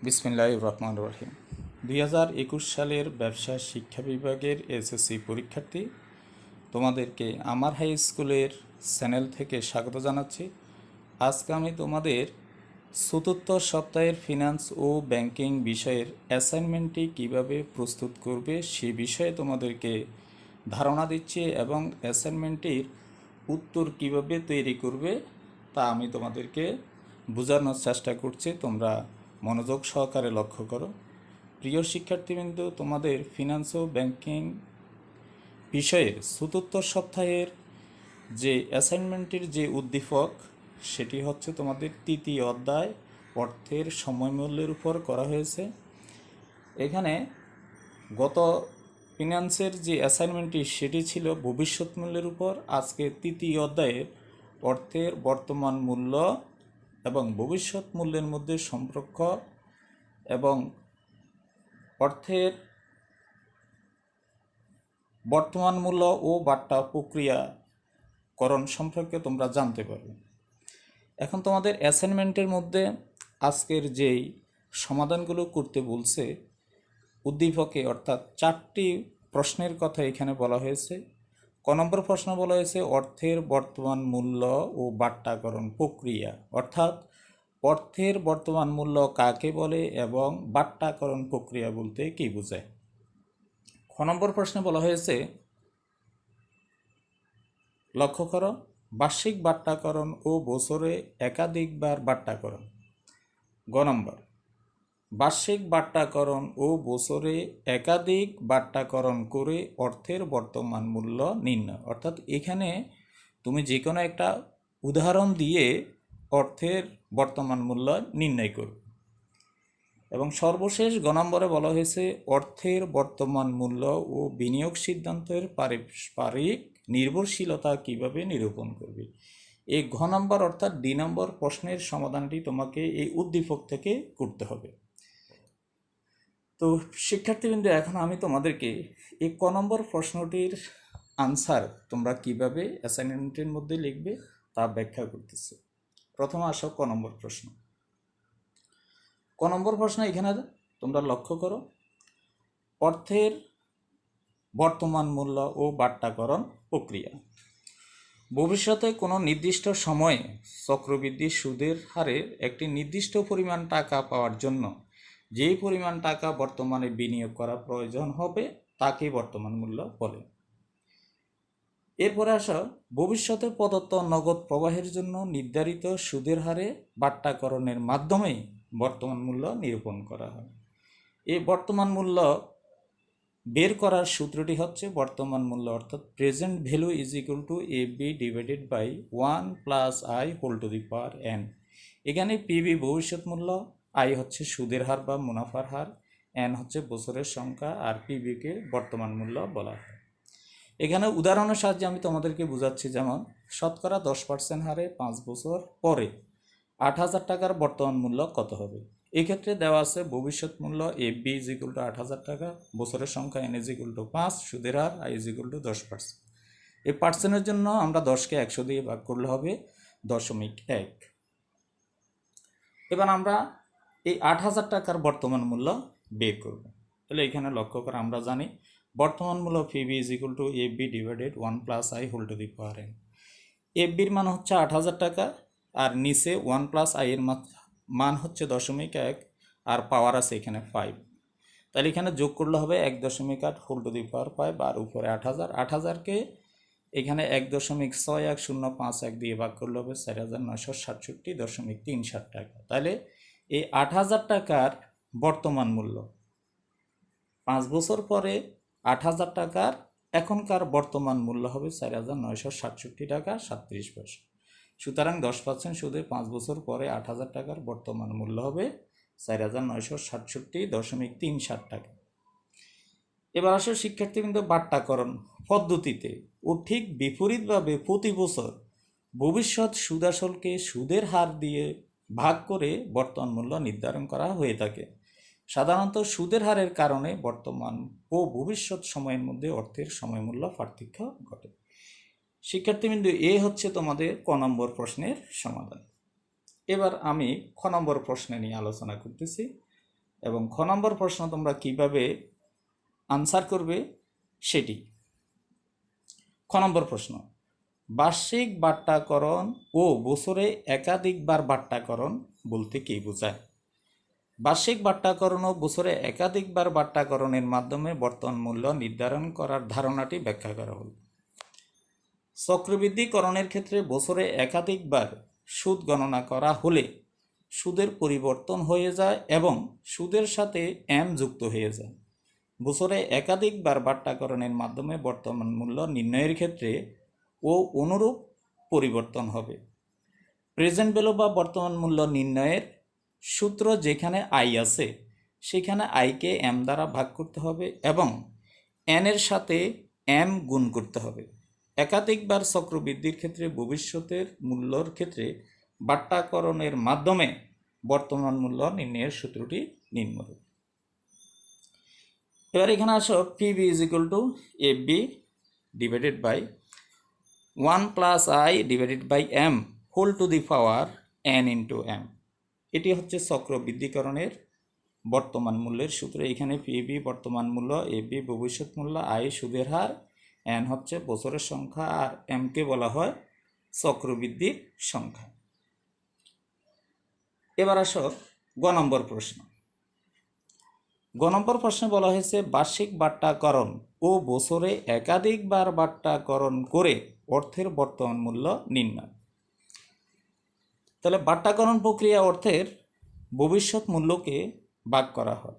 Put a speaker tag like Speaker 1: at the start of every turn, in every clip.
Speaker 1: বিসমিল্লাহির রহমানির রহিম। 2021 সালের ব্যবসা শিক্ষা বিভাগের এসএসসি পরীক্ষার্থী, তোমাদেরকে আমার হাই স্কুলের চ্যানেল থেকে স্বাগত জানাচ্ছি। আজকে আমি তোমাদের চতুর্থ সপ্তাহের ফিনান্স ও ব্যাংকিং বিষয়ের অ্যাসাইনমেন্টটি কিভাবে প্রস্তুত করবে সে বিষয়ে তোমাদেরকে ধারণা দিচ্ছি এবং অ্যাসাইনমেন্টটির উত্তর কিভাবে তৈরি করবে তা আমি তোমাদেরকে বোঝানোর চেষ্টা করছি। তোমরা মনোযোগ সহকারে লক্ষ্য করো। প্রিয় শিক্ষার্থীবৃন্দ, তোমাদের ফিনান্স ও ব্যাংকিং বিষয়ের চতুর্থ সপ্তাহের যে অ্যাসাইনমেন্টের যে উদ্দীপক সেটি হচ্ছে তোমাদের তৃতীয় অধ্যায় অর্থের সময়মূল্যের উপর করা হয়েছে। এখানে গত ফিনান্সের যে অ্যাসাইনমেন্টটি সেটি ছিল ভবিষ্যৎ মূল্যের উপর। আজকে তৃতীয় অধ্যায়ের অর্থের বর্তমান মূল্য এবং ভবিষ্যৎ মূল্যের মধ্যে সম্পর্ক এবং অর্থের বর্তমান মূল্য ও বাট্টা প্রক্রিয়াকরণ সম্পর্কে তোমরা জানতে পারবে। এখন তোমাদের অ্যাসাইনমেন্টের মধ্যে আজকের যেই সমাধানগুলো করতে বলছে উদ্দীপকে, অর্থাৎ 4টি প্রশ্নের কথা এখানে বলা হয়েছে। ক নম্বর প্রশ্ন বলা হয়েছে অর্থের বর্তমান মূল্য ও বাট্টাকরণ প্রক্রিয়া, অর্থাৎ অর্থের বর্তমান মূল্য কাকে বলে এবং বাট্টাকরণ প্রক্রিয়া বলতে কী বোঝায়। খ নম্বর প্রশ্নে বলা হয়েছে, লক্ষ্য করো, বার্ষিক বাট্টাকরণ ও বছরে একাধিকবার বাট্টাকরণ। গ নম্বর, বার্ষিক বাট্টাকরণ ও বছরে একাধিক বাট্টাকরণ করে অর্থের বর্তমান মূল্য নির্ণয়। অর্থাৎ এখানে তুমি যে কোনো একটা উদাহরণ দিয়ে অর্থের বর্তমান মূল্য নির্ণয় করবে। এবং সর্বশেষ গ নম্বরে বলা হয়েছে অর্থের বর্তমান মূল্য ও বিনিয়োগ সিদ্ধান্তের পারস্পরিক নির্ভরশীলতা কিভাবে নিরূপণ করবে। এই ঘ নম্বর অর্থাৎ ডি নম্বর প্রশ্নের সমাধানটি তোমাকে এই উদ্দীপক থেকে করতে হবে। তো শিক্ষার্থীবৃন্দ, এখন আমি তোমাদেরকে এই ক নম্বর প্রশ্নটির আনসার তোমরা কিভাবে অ্যাসাইনমেন্টের মধ্যে লিখবে তা ব্যাখ্যা করতেছি। প্রথমে আসো ক নম্বর প্রশ্ন। ক নম্বর প্রশ্ন এখানে তোমরা লক্ষ্য করো, অর্থের বর্তমান মূল্য ও বাট্টাকরণ প্রক্রিয়া। ভবিষ্যতে কোনো নির্দিষ্ট সময়ে চক্রবৃদ্ধি সুদের হারের একটি নির্দিষ্ট পরিমাণ টাকা পাওয়ার জন্য যেই পরিমাণ টাকা বর্তমানে বিনিয়োগ করা প্রয়োজন হবে তাকে বর্তমান মূল্য বলে। এরপরে আসা, ভবিষ্যতে প্রদত্ত নগদ প্রবাহের জন্য নির্ধারিত সুদের হারে বাট্টাকরণের মাধ্যমে বর্তমান মূল্য নিরূপণ করা হয়। এই বর্তমান মূল্য বের করার সূত্রটি হচ্ছে বর্তমান মূল্য অর্থাৎ present value is equal to A B divided by 1 plus I whole to the power N. এখানে পিবি ভবিষ্যৎ মূল্য, আই হচ্ছে সুদের হার বা মুনাফার হার, এন হচ্ছে বছরের সংখ্যা, আর পিবিকে বর্তমান মূল্য বলা হয়। এখানে উদাহরণের সাহায্যে আমি তোমাদেরকে বোঝাচ্ছি, যেমন শতকরা 10% হারে 5 বছর পরে 8,000 টাকার বর্তমান মূল্য কত হবে। এক্ষেত্রে দেওয়া আছে ভবিষ্যৎ মূল্য F B is equal to 8,000 টাকা, বছরের সংখ্যা এন ইজ ইকুয়াল টু 5, সুদের হার আই ইজ ইকুয়াল টু 10%। এই পার্সেন্টের জন্য আমরা 10কে 100 দিয়ে ভাগ করলে হবে 0.1। এবার আমরা এই 8,000 টাকার বর্তমান মূল্য বের করব। তাহলে এখানে লক্ষ্য করে আমরা জানি বর্তমান মূল্য P B is equal to F B divided 1 plus I whole to the power N. F বির মান হচ্ছে 8,000 টাকা, আর নিচে 1 প্লাস আই এর মান হচ্ছে 0.1, আর পাওয়ার আছে এখানে 5। তাহলে এখানে যোগ করলে হবে 1.8 হোল টু দি পাওয়ার 5, আর উপরে 8,000। 8,000কে এখানে 1.6105 দিয়ে ভাগ করলে হবে 4,967.37 টাকা। তাহলে এই 8,000 টাকার বর্তমান মূল্য 5 বছর পরে 8,000 টাকার এখনকার বর্তমান মূল্য হবে 4,967 টাকা 37 পয়সা। সুতরাং 10% সুদে 5 বছর পরে 8,000 টাকার বর্তমান মূল্য হবে 4,967.37 টাকা। এবার আসো শিক্ষার্থীবৃন্দ, বাট্টাকরণ পদ্ধতিতে ও ঠিক বিপরীতভাবে প্রতি বছর ভবিষ্যৎ সুদাসলকে সুদের হার দিয়ে ভাগ করে বর্তমান মূল্য নির্ধারণ করা হয়ে থাকে। সাধারণত সুদের হারের কারণে বর্তমান ও ভবিষ্যৎ সময়ের মধ্যে অর্থের সময়মূল্য পার্থক্য ঘটে। শিক্ষার্থীবৃন্দ, এই হচ্ছে তোমাদের ক নম্বর প্রশ্নের সমাধান। এবার আমি খ নম্বর প্রশ্ন নিয়ে আলোচনা করতেছি। এবং খ নম্বর প্রশ্ন তোমরা কিভাবে আনসার করবে সেটি। খ নম্বর প্রশ্ন, বার্ষিক বাট্টাকরণ ও বছরে একাধিকবার বাট্টাকরণ বলতে কী বোঝায়? বার্ষিক বাট্টাকরণ ও বছরে একাধিকবার বাট্টাকরণের মাধ্যমে বর্তমান মূল্য নির্ধারণ করার ধারণাটি ব্যাখ্যা করা হল। চক্রবৃদ্ধিকরণের ক্ষেত্রে বছরে একাধিকবার সুদ গণনা করা হলে সুদের পরিবর্তন হয়ে যায় এবং সুদের সাথে এম যুক্ত হয়ে যায়। বছরে একাধিকবার বাট্টাকরণের মাধ্যমে বর্তমান মূল্য নির্ণয়ের ক্ষেত্রে ও অনুরূপ পরিবর্তন হবে। প্রেজেন্ট ভ্যালু বা বর্তমান মূল্য নির্ণয়ের সূত্র যেখানে আই আছে সেখানে আইকে এম দ্বারা ভাগ করতে হবে এবং এন এর সাথে এম গুণ করতে হবে। একাধিকবার চক্রবৃদ্ধির ক্ষেত্রে ভবিষ্যতের মূল্যর ক্ষেত্রে বাট্টাকরণের মাধ্যমে বর্তমান মূল্য নির্ণয়ের সূত্রটি নিম্নরূপ। এবার এখানে আসো P B is equal to F B divided by 1 plus I divided by M whole to the power N into M. এটি হচ্ছে চক্রবৃদ্ধিকরণের বর্তমান মূল্যের সূত্র। এখানে পিবি বর্তমান মূল্য, এফবি ভবিষ্যৎ মূল্য, আই সুদের হার, এন হচ্ছে বছরের সংখ্যা আর এমকে বলা হয় চক্রবৃদ্ধির সংখ্যা। এবার আসো গ নম্বর প্রশ্ন। গ নম্বর প্রশ্নে বলা হয়েছে বার্ষিক বাট্টাকরণ ও বছরে একাধিকবার বাট্টাকরণ করে অর্থের বর্তমান মূল্য নির্ণয়। তাহলে বাট্টাকরণ প্রক্রিয়া অর্থের ভবিষ্যৎ মূল্যকে ভাগ করা হয়।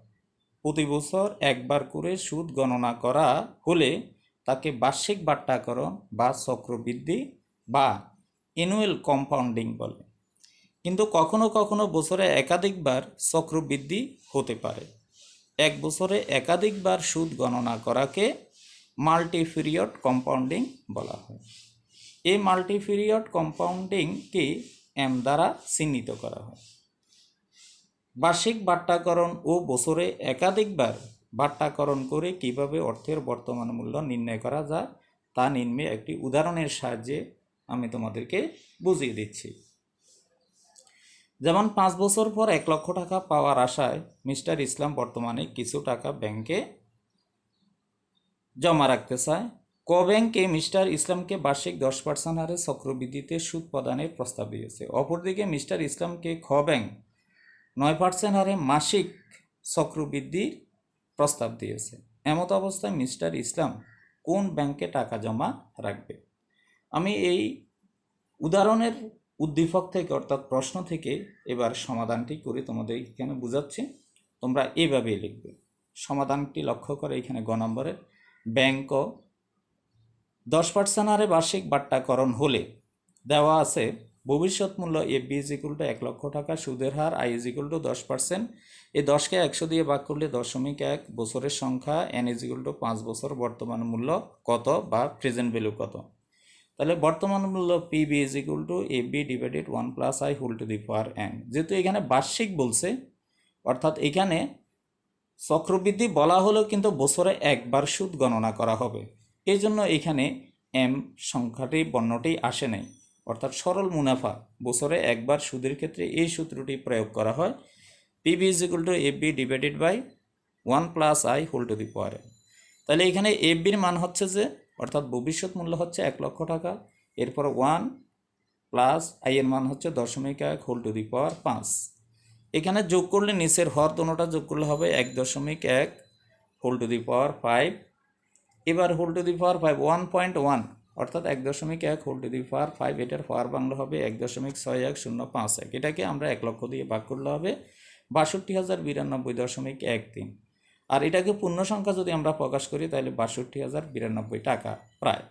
Speaker 1: প্রতি বছর একবার করে সুদ গণনা করা হলে তাকে বার্ষিক বাট্টাকরণ বা চক্রবৃদ্ধি বা অ্যানুয়াল কম্পাউন্ডিং বলে। কিন্তু কখনো কখনো বছরে একাধিকবার চক্রবৃদ্ধি হতে পারে। এক বছরে একাধিকবার সুদ গণনা করাকে মাল্টি পিরিয়ড কম্পাউন্ডিং বলা হয়। এই মাল্টি পিরিয়ড কম্পাউন্ডিংকে এম দ্বারা চিহ্নিত করা হয়। বার্ষিক বাট্টাকরণ ও বছরে একাধিকবার বাট্টাকরণ করে কিভাবে অর্থের বর্তমান মূল্য নির্ণয় করা যায় তা নিম্নে একটি উদাহরণের সাহায্যে আমি তোমাদেরকে বুঝিয়ে দিচ্ছি। যেমন 5 বছর পর 1 লক্ষ টাকা পাওয়ার আশায় মিস্টার ইসলাম বর্তমানে কিছু টাকা ব্যাংকে জমা রাখতে চায়। ক ব্যাংকে মিস্টার ইসলামকে বার্ষিক 10% হারে চক্রবৃদ্ধিতে সুদ প্রদানের প্রস্তাব দিয়েছে। অপরদিকে মিস্টার ইসলামকে খ ব্যাংক 9% হারে মাসিক চক্রবৃদ্ধির প্রস্তাব দিয়েছে। এমত অবস্থায় মিস্টার ইসলাম কোন ব্যাংকে টাকা জমা রাখবে? আমি এই উদাহরণের উদ্দীপক থেকে অর্থাৎ প্রশ্ন থেকে এবার সমাধানটি করে তোমাদের এখানে বুঝাচ্ছি। তোমরা এভাবে লিখবে। সমাধানটি লক্ষ্য করে এখানে গ নম্বরের ব্যাংক 10% হারে বার্ষিক বাট্টাকরণ হলে দেওয়া আছে ভবিষ্যৎ মূল্য F B is equal to 1 lakh টাকা, সুদের হার আই ইজ ইকুয়াল টু 10%। এই 10কে 100 দিয়ে ভাগ করলে 0.1, বছরের সংখ্যা এন ইজ ইকুয়াল টু 5 বছর, বর্তমান মূল্য কত বা প্রেজেন্ট ভ্যালু কত। তাহলে বর্তমান মূল্য P B is equal to F B divided 1 plus I whole to the power N. যেহেতু এখানে বার্ষিক বলছে অর্থাৎ এখানে চক্রবৃদ্ধি বলা হলেও কিন্তু বছরে একবার সুদ গণনা করা হবে, এই জন্য এখানে এম সংখ্যাটি বর্ণটি আসে নাই। অর্থাৎ সরল মুনাফা বছরে একবার সুদের ক্ষেত্রে এই সূত্রটি প্রয়োগ করা হয়, P B is equal to F B divided by 1 plus I whole to the power N. তাহলে এখানে এফ বির মান হচ্ছে যে অর্থাৎ ভবিষ্যৎ মূল্য হচ্ছে 1 লক্ষ টাকা, এরপর 1 প্লাস আই এর মান হচ্ছে 0.1 হোল টু দি পাওয়ার 5। এখানে যোগ করলে নিচের হর দোনোটা যোগ করলে হবে 1.1 হোল টু দি পাওয়ার 5। এবার হোল টু দি পাওয়ার 5 1.1 অর্থাৎ 1.1 হোল টু দি পাওয়ার 5, এটার পাওয়ার বাংলা হবে 1.6105। এটাকে আমরা 1 লক্ষ দিয়ে ভাগ করলে হবে 62,092.13। আর এটাকে পূর্ণ সংখ্যা যদি আমরা প্রকাশ করি তাহলে 62,092 টাকা প্রায়।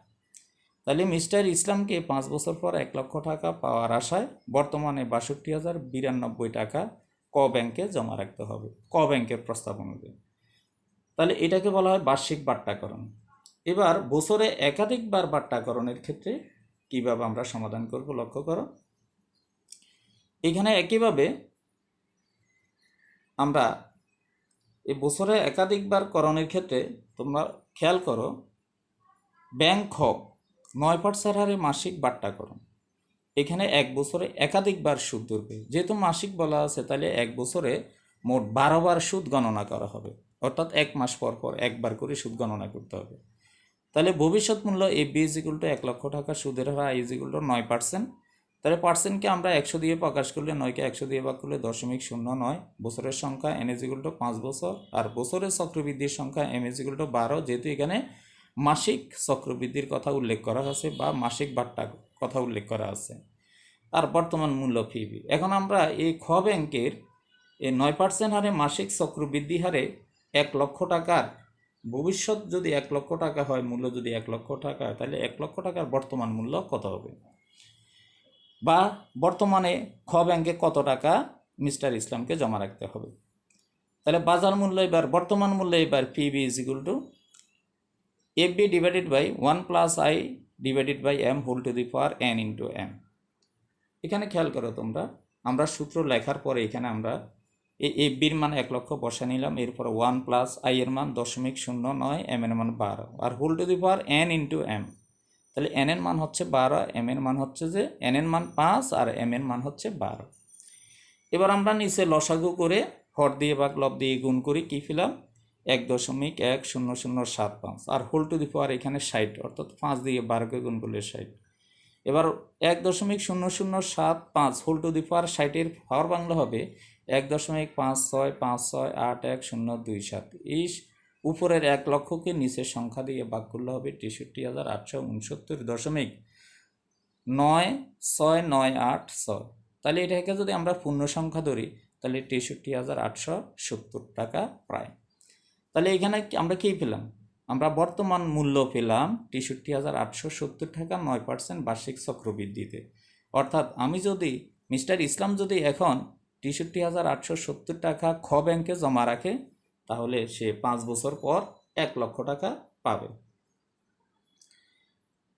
Speaker 1: তাহলে মিস্টার ইসলামকে 5 বছর পর 1 লক্ষ টাকা পাওয়ার আশায় বর্তমানে 62,092 টাকা ক ব্যাংকে জমা রাখতে হবে ক ব্যাংকের প্রস্তাব অনুযায়ী। তাহলে এটাকে বলা হয় বার্ষিক বাট্টাকরণ। এবার বছরে একাধিকবার বাট্টাকরণের ক্ষেত্রে কিভাবে আমরা সমাধান করব লক্ষ্য করো। এখানে একইভাবে আমরা এই বছরে একাধিকবার করণের ক্ষেত্রে তোমরা খেয়াল করো, ব্যাংক খ 9% হারে মাসিক বাট্টাকরণ। এখানে 1 বছরে একাধিকবার সুদ ধরবে, যেহেতু মাসিক বলা আছে তাহলে 1 বছরে মোট 12বার সুদ গণনা করা হবে, অর্থাৎ 1 মাস পর পর একবার করে সুদ গণনা করতে হবে। তাহলে ভবিষ্যৎ মূল্য FB is equal to 1 lakh টাকা, সুদের হার আই ইজ ইকুয়াল টু 9%। তাহলে পার্সেন্টকে আমরা 100 দিয়ে প্রকাশ করলে, 9কে 100 দিয়ে ভাগ করলে 0.09, বছরের সংখ্যা এন ইজ ইকুয়াল টু 5 বছর, আর বছরের চক্রবৃদ্ধির সংখ্যা এম ইজ ইকুয়াল টু 12, যেহেতু এখানে মাসিক চক্রবৃদ্ধির কথা উল্লেখ করা আছে বা মাসিক বাট্টার কথা উল্লেখ করা আছে। আর বর্তমান মূল্য পিবি। এখন আমরা এই খ ব্যাংকের এই 9% হারে মাসিক চক্রবৃদ্ধি হারে 1 লক্ষ টাকার ভবিষ্যৎ যদি 1 লক্ষ টাকা হয়, মূল্য যদি 1 লক্ষ টাকা, তাহলে 1 লক্ষ টাকার বর্তমান মূল্য কত হবে, বা বর্তমানে খ ব্যাংকে কত টাকা মিস্টার ইসলামকে জমা রাখতে হবে। তাহলে বাজার মূল্য এবার, বর্তমান মূল্য এবার P B is equal to F B divided by 1 plus I divided by M whole to the power N into M. এখানে খেয়াল করো তোমরা, আমরা সূত্র লেখার পরে এখানে আমরা এই এফবির মান 1 লক্ষ বসা নিলাম, এরপর 1 প্লাস আই এর মান 0.09, এম এর মান 12, আর whole to the power N into M. তাহলে এন এর মান হচ্ছে 12, এম এর মান হচ্ছে যে এন এর মান 5 আর এম এর মান হচ্ছে 12। এবার আমরা নিচে লসাগু করে হর দিয়ে ভাগ লব দিয়ে গুণ করি, কি পেলাম 1.10075, আর হোল টু দি পাওয়ার এখানে 60, অর্থাৎ 5 দিয়ে 12কে গুণ করলে 60। এবার 1.0075 হোল টু দি পাওয়ার 60-এর পাওয়ার বাংলা হবে 1.5656811027। এই উপরের 1 লক্ষকে নিচের সংখ্যা দিয়ে ভাগ করলে হবে 63,869.9698। তাহলে এটাকে যদি আমরা পূর্ণ সংখ্যা ধরি তাহলে 63,870 টাকা প্রায়। তাহলে এখানে আমরা কি পেলাম, আমরা বর্তমান মূল্য পেলাম 63,870 টাকা 9% বার্ষিক চক্রবৃদ্ধিতে। অর্থাৎ আমি যদি মিস্টার ইসলাম যদি এখন 63,870 টাকা খ ব্যাংকে জমা রাখে, তাহলে সে 5 বছর পর 1 লক্ষ টাকা পাবে।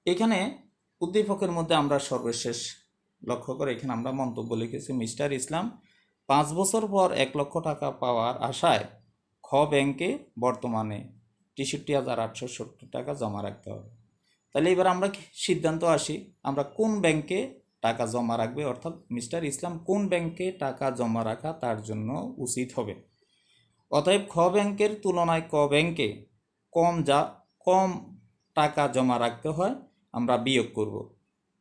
Speaker 1: এখানে উদ্দীপকের মধ্যে আমরা সর্বশেষ লক্ষ্য করে এখানে আমরা মন্তব্য লিখেছি, মিস্টার ইসলাম 5 বছর পর 1 লক্ষ টাকা পাওয়ার আশায় খ ব্যাংকে বর্তমানে 63,870 টাকা জমা রাখতে হবে। তাহলে এবার আমরা সিদ্ধান্ত আসি, আমরা কোন ব্যাংকে টাকা জমা রাখবে, অর্থাৎ মিস্টার ইসলাম কোন ব্যাংকে টাকা জমা রাখা তার জন্য উচিত হবে। অতএব খ ব্যাংকের তুলনায় ক ব্যাংকে কম টাকা জমা রাখতে হয়, আমরা বিয়োগ করব।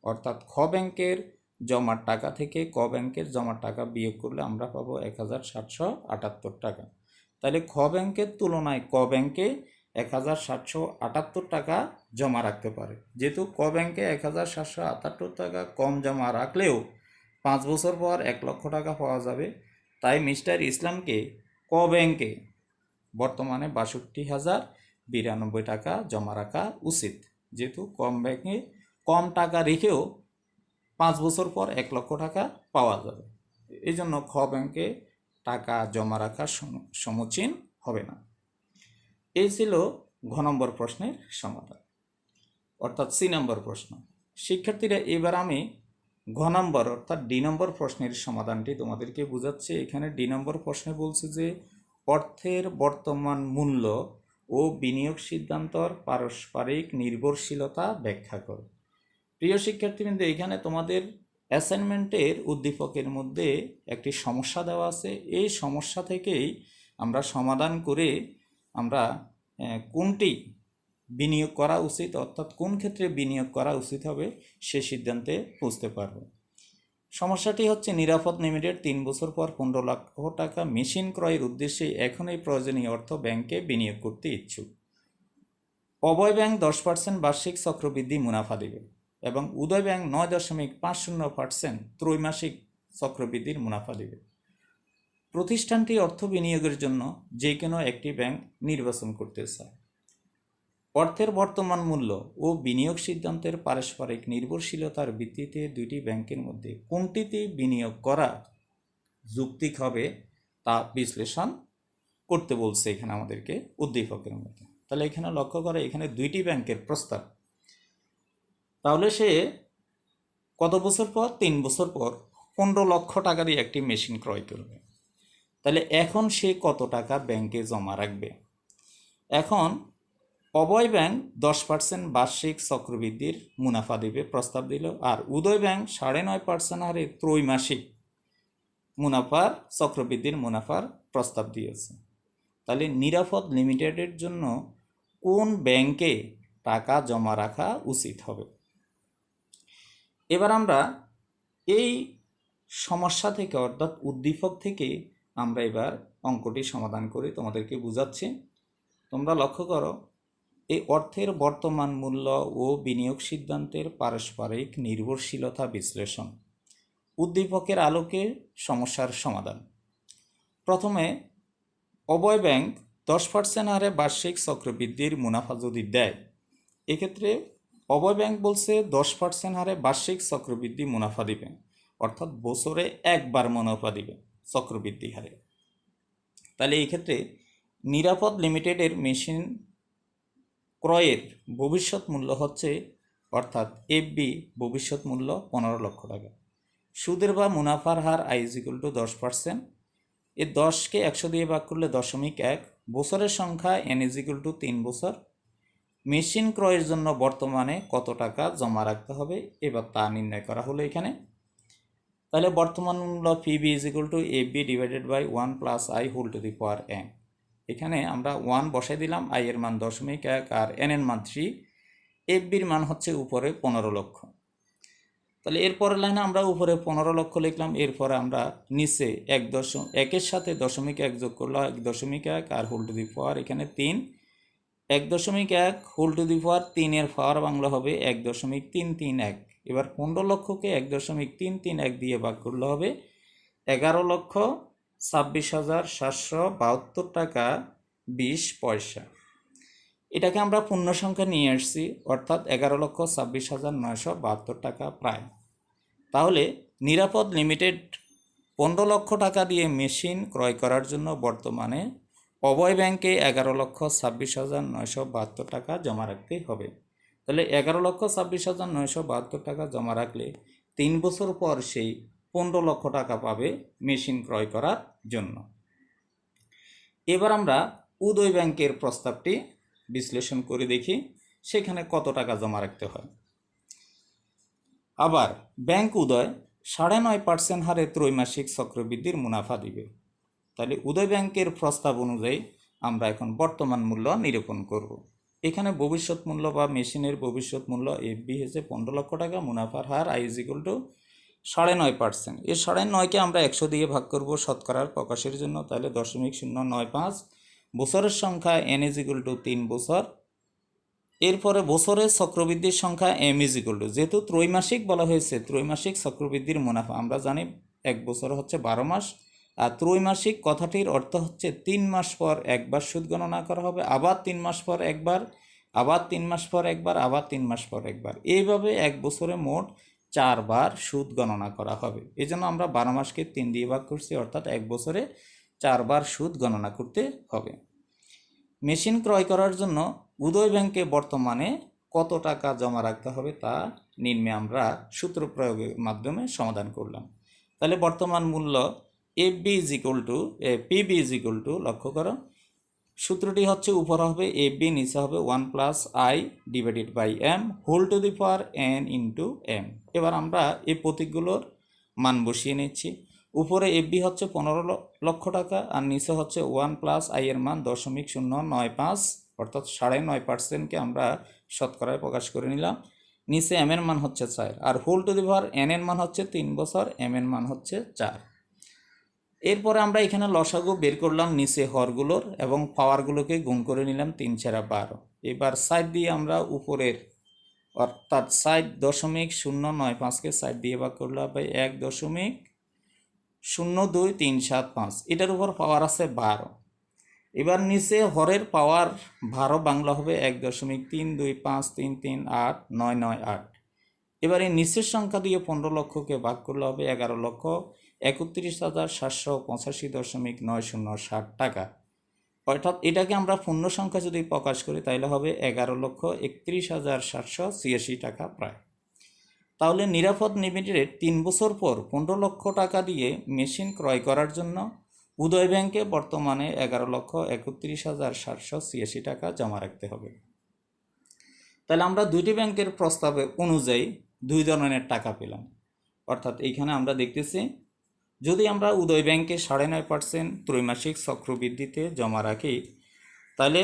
Speaker 1: অর্থাৎ খ ব্যাংকের জমার টাকা থেকে ক ব্যাংকের জমার টাকা বিয়োগ করলে আমরা পাবো 1,778 টাকা। তাহলে খ ব্যাংকের তুলনায় ক ব্যাংকে 1,778 টাকা জমা রাখতে পারে। যেহেতু ক ব্যাংকে 1,778 টাকা কম জমা রাখলেও 5 বছর পর 1 লক্ষ টাকা পাওয়া যাবে, তাই মিস্টার ইসলামকে ক ব্যাংকে বর্তমানে 62,092 টাকা জমা রাখা উচিত। যেহেতু ব্যাংকে কম টাকা রেখেও 5 বছর পর 1 লক্ষ টাকা পাওয়া যাবে, এই জন্য খ ব্যাংকে টাকা জমা রাখা সমীচীন হবে না। এই ছিল ঘ নম্বর প্রশ্নের সমাধান, অর্থাৎ সি নম্বর প্রশ্ন। শিক্ষার্থীরা, এবার আমি ঘ নম্বর অর্থাৎ ডি নম্বর প্রশ্নের সমাধানটি তোমাদেরকে বোঝাচ্ছি। এখানে ডি নম্বর প্রশ্নে বলছে যে অর্থের বর্তমান মূল্য ও বিনিয়োগ সিদ্ধান্তর পারস্পরিক নির্ভরশীলতা ব্যাখ্যা করো। প্রিয় শিক্ষার্থীবৃন্দ, এখানে তোমাদের অ্যাসাইনমেন্টের উদ্দীপকের মধ্যে একটি সমস্যা দেওয়া আছে। এই সমস্যা থেকেই আমরা সমাধান করে আমরা কোনটি বিনিয়োগ করা উচিত, অর্থাৎ কোন ক্ষেত্রে বিনিয়োগ করা উচিত হবে সে সিদ্ধান্তে পৌঁছতে পারব। সমস্যাটি হচ্ছে, নিরাপদ লিমিটেড 3 বছর পর 15 লক্ষ টাকা মেশিন ক্রয়ের উদ্দেশ্যে এখনই প্রয়োজনীয় অর্থ ব্যাংকে বিনিয়োগ করতে ইচ্ছুক। অভয় ব্যাংক 10% বার্ষিক চক্রবৃদ্ধি মুনাফা দেবে এবং উদয় ব্যাংক 9.50% ত্রৈমাসিক চক্রবৃদ্ধির মুনাফা দেবে। প্রতিষ্ঠানটি অর্থ বিনিয়োগের জন্য যে কোনো একটি ব্যাংক নির্বাচন করতে চায়। অর্থের বর্তমান মূল্য ও বিনিয়োগ সিদ্ধান্তের পারস্পরিক নির্ভরশীলতার ভিত্তিতে দুইটি ব্যাংকের মধ্যে কোনটিতে বিনিয়োগ করা যৌক্তিক হবে তা বিশ্লেষণ করতে বলছে এখানে আমাদেরকে উদ্দীপকের মধ্যে। তাহলে এখানে লক্ষ্য করে, এখানে দুইটি ব্যাংকের প্রস্তাব। তাহলে সে কত বছর পর? 3 বছর পর 15 লক্ষ টাকা দিয়ে একটি মেশিন ক্রয় করবে। তাহলে এখন সে কত টাকা ব্যাংকে জমা রাখবে? এখন অভয় ব্যাংক 10% বার্ষিক চক্রবৃদ্ধির মুনাফা দেবে প্রস্তাব দিল, আর উদয় ব্যাংক 9.5% হারে ত্রৈমাসিক মুনাফার চক্রবৃদ্ধির মুনাফার প্রস্তাব দিয়েছে। তাহলে নিরাপদ লিমিটেডের জন্য কোন ব্যাংকে টাকা জমা রাখা উচিত হবে? এবার আমরা এই সমস্যা থেকে অর্থাৎ উদ্দীপক থেকে আমরা এবার অঙ্কটি সমাধান করে তোমাদেরকে বুঝাচ্ছি। তোমরা লক্ষ্য করো, এই অর্থের বর্তমান মূল্য ও বিনিয়োগ সিদ্ধান্তের পারস্পরিক নির্ভরশীলতা বিশ্লেষণ, উদ্দীপকের আলোকে সমস্যার সমাধান। প্রথমে অভয় ব্যাংক 10% হারে বার্ষিক চক্রবৃদ্ধির মুনাফা যদি দেয়, এক্ষেত্রে অভয় ব্যাংক বলছে 10% হারে বার্ষিক চক্রবৃদ্ধি মুনাফা দিবে, অর্থাৎ বছরে একবার মুনাফা দিবে চক্রবৃদ্ধি হারে। তাহলে এই ক্ষেত্রে নিরাপদ লিমিটেডের মেশিন ক্রয়ের ভবিষ্যৎ মূল্য হচ্ছে, অর্থাৎ এফবি ভবিষ্যৎ মূল্য 15 লক্ষ টাকা। সুদের বা মুনাফার হার I=10%। এই 10কে 100 দিয়ে ভাগ করলে 0.1। বছরের সংখ্যা n=3 বছর। মেশিন ক্রয়ের জন্য বর্তমানে কত টাকা জমা রাখতে হবে এবার তা নির্ণয় করা হলো এখানে। তাহলে বর্তমান মূল্য PB=FB/1 + I⁴n। এখানে আমরা 1 বসাই দিলাম, I এর মান 0.1 আর n এর মান 3, FBর মান হচ্ছে উপরে 15 লক্ষ। তাহলে এরপরের লাইনে আমরা উপরে 15 লক্ষ লিখলাম, এরপরে আমরা নিচে 1.1 সাথে 0.1 যোগ করলাম 1.1 আর ⁴ এখানে 3, 1.1 ⁴ এর পাওয়ার বাংলা হবে 1.331। এবার 15 লক্ষকে 1.331 দিয়ে ভাগ করলে হবে 11,26,772 টাকা 20 পয়সা। এটাকে আমরা পূর্ণ সংখ্যা নিয়ে আসছি, অর্থাৎ 11,26,972 টাকা প্রায়। তাহলে নিরাপদ লিমিটেড 15 লক্ষ টাকা দিয়ে মেশিন ক্রয় করার জন্য বর্তমানে অভয় ব্যাংকে 11,26,972 টাকা জমা রাখতে হবে। তাহলে 11,26,972 টাকা জমা রাখলে 3 বছর পর সেই 15 লক্ষ টাকা পাবে মেশিন ক্রয় করার জন্য। এবার আমরা উদয় ব্যাংকের প্রস্তাবটি বিশ্লেষণ করে দেখি সেখানে কত টাকা জমা রাখতে হয়। আবার ব্যাংক উদয় 9.5% হারে ত্রৈমাসিক চক্রবৃদ্ধির মুনাফা দিবে। তাহলে উদয় ব্যাংকের প্রস্তাব অনুযায়ী আমরা এখন বর্তমান মূল্য নিরূপণ করব। এখানে ভবিষ্যৎ মূল্য বা মেশিনের ভবিষ্যৎ মূল্য এফবি হয়েছে 15 লক্ষ টাকা, মুনাফার হার I=9.5%। এই 9.5কে আমরা 100 দিয়ে ভাগ করব শতকরার প্রকাশের জন্য, তাহলে 0.095। বছরের সংখ্যা n=3 বছর। এরপরে বছরের চক্রবৃদ্ধির সংখ্যা m= যেহেতু ত্রৈমাসিক বলা হয়েছে, ত্রৈমাসিক চক্রবৃদ্ধির মুনাফা আমরা জানি 1 বছর হচ্ছে 12 মাস, আর ত্রৈমাসিক কথাটির অর্থ হচ্ছে 3 মাস পর একবার সুদ গণনা করা হবে, আবার 3 মাস পর একবার, আবার 3 মাস পর একবার, আবার 3 মাস পর একবার, এইভাবে 1 বছরে মোট 4 বার সুদ গণনা করা হবে। এই জন্য আমরা 12 মাসকে 3 দিয়ে ভাগ করছি, অর্থাৎ 1 বছরে 4 বার সুদ গণনা করতে হবে। মেশিন ক্রয় করার জন্য উদয় ব্যাংকে বর্তমানে কত টাকা জমা রাখতে হবে তা নিম্নে আমরা সূত্র প্রয়োগের মাধ্যমে সমাধান করলাম। তাহলে বর্তমান মূল্য PB লক্ষ্য করো, সূত্রটি হচ্ছে উপরে হবে FB, নিচে হবে 1 + I/m n × m। এবার আমরা এই প্রতীকগুলোর মান বসিয়ে নিচ্ছি। উপরে FB হচ্ছে 15 লক্ষ টাকা আর নিচে হচ্ছে 1 + I এর মান 0.095, অর্থাৎ 9.5%কে আমরা শতকরায় প্রকাশ করে নিলাম। নিচে m এর মান হচ্ছে 4 আর n এর মান হচ্ছে 3 বছর, m এর মান হচ্ছে 4। এরপরে আমরা এখানে লসাগু বের করলাম নিচে হরগুলোর এবং পাওয়ারগুলোকে গুণ করে নিলাম 3 × 12। এবার সাইড দিয়ে আমরা উপরের অর্থাৎ 4.095কে সাইড দিয়ে ভাগ করলে হবে 1.02375। এটার উপর পাওয়ার আছে 12। এবার নিচে হরের পাওয়ার 12 বাংলা হবে 1.325338,998। এবার এই নিচের সংখ্যা দিয়ে 15 লক্ষকে ভাগ করলে হবে 11,31,785.907 টাকা। অর্থাৎ এটাকে আমরা পূর্ণ সংখ্যা যদি প্রকাশ করি তাহলে হবে 11,31,786 টাকা প্রায়। তাহলে নিরাপদ লিমিটেড 3 বছর পর 15 লক্ষ টাকা দিয়ে মেশিন ক্রয় করার জন্য উদয় ব্যাংকে বর্তমানে 11,31,786 টাকা জমা রাখতে হবে। তাহলে আমরা দুইটি ব্যাংকের প্রস্তাবে অনুযায়ী দুই ধরনের টাকা পেলাম। অর্থাৎ এইখানে আমরা দেখতেছি যদি আমরা উদয় ব্যাংকে 9.5% ত্রৈমাসিক চক্রবৃদ্ধিতে জমা রাখি, তাহলে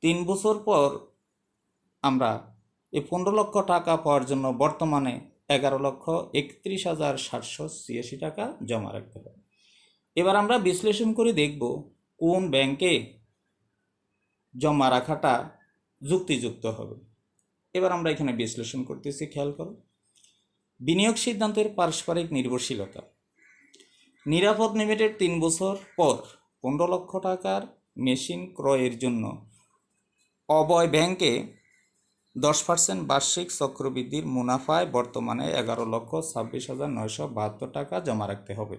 Speaker 1: 3 বছর পর আমরা এই 15 লক্ষ টাকা পাওয়ার জন্য বর্তমানে 11,31,786 টাকা জমা রাখতে হবে। এবার আমরা বিশ্লেষণ করে দেখব কোন ব্যাংকে জমা রাখাটা যুক্তিযুক্ত হবে। এবার আমরা এখানে বিশ্লেষণ করতেছি, খেয়াল করো। বিনিয়োগ সিদ্ধান্তের পারস্পরিক নির্ভরশীলতা। নিরাপদ লিমিটেড 3 বছর পর 15 লক্ষ টাকার মেশিন ক্রয়ের জন্য অভয় ব্যাংকে 10% বার্ষিক চক্রবৃদ্ধির মুনাফায় বর্তমানে 11,26,972 টাকা জমা রাখতে হবে।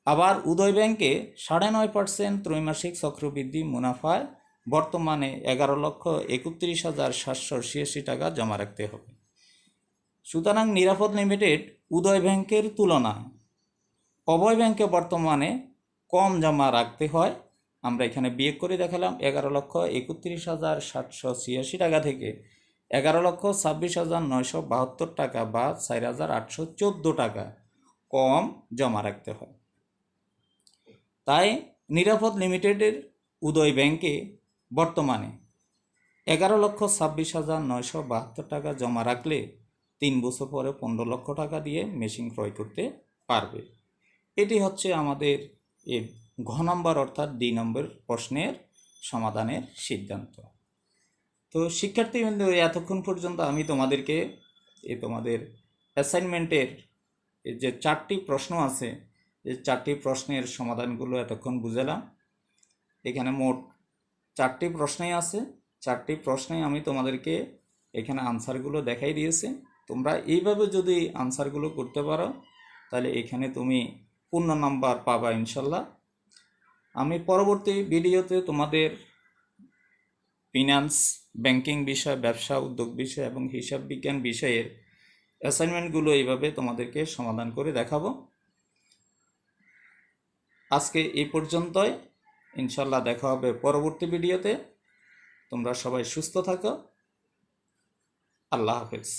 Speaker 1: আবার উদয় ব্যাংকে 9.5% ত্রৈমাসিক চক্রবৃদ্ধি মুনাফায় বর্তমানে 11,31,786 টাকা জমা রাখতে হবে। সুতরাং নিরাপদ লিমিটেড উদয় ব্যাংকের তুলনায় অভয় ব্যাংকে বর্তমানে কম জমা রাখতে হয়। আমরা এখানে বিয়োগ করে দেখালাম 11,31,786 টাকা থেকে 11,26,972 টাকা বা 4,814 টাকা কম জমা রাখতে হয়। তাই নিরাপদ লিমিটেডের উদয় ব্যাংকে বর্তমানে 11,26,972 টাকা জমা রাখলে 3 বছর পরে 15 লক্ষ টাকা দিয়ে মেশিন ক্রয় করতে পারবে। এটি হচ্ছে আমাদের এই ঘ নম্বর অর্থাৎ ডি নম্বর প্রশ্নের সমাধানের সিদ্ধান্ত। তো শিক্ষার্থীবৃন্দ, এতক্ষণ পর্যন্ত আমি তোমাদেরকে তোমাদের অ্যাসাইনমেন্টের যে 4টি প্রশ্ন আছে, এই 4টি প্রশ্নের সমাধানগুলো এতক্ষণ বুঝালাম। এখানে মোট 4টি প্রশ্নই আছে। 4টি প্রশ্নে আমি তোমাদেরকে এখানে আনসারগুলো দেখাই দিয়েছি। তোমরা এইভাবে যদি আনসারগুলো করতে পারো তাহলে এখানে তুমি পূর্ণ নাম্বার পাবা ইনশাল্লাহ। আমি পরবর্তী ভিডিওতে তোমাদের ফিনান্স, ব্যাংকিং বিষয়, ব্যবসা উদ্যোগ বিষয় এবং হিসাব বিজ্ঞান বিষয়ের অ্যাসাইনমেন্টগুলো এইভাবে তোমাদেরকে সমাধান করে দেখাবো। আজকে এই পর্যন্তই। ইনশাল্লাহ দেখা হবে পরবর্তী ভিডিওতে। তোমরা সবাই সুস্থ থাকো। আল্লাহ হাফেজ।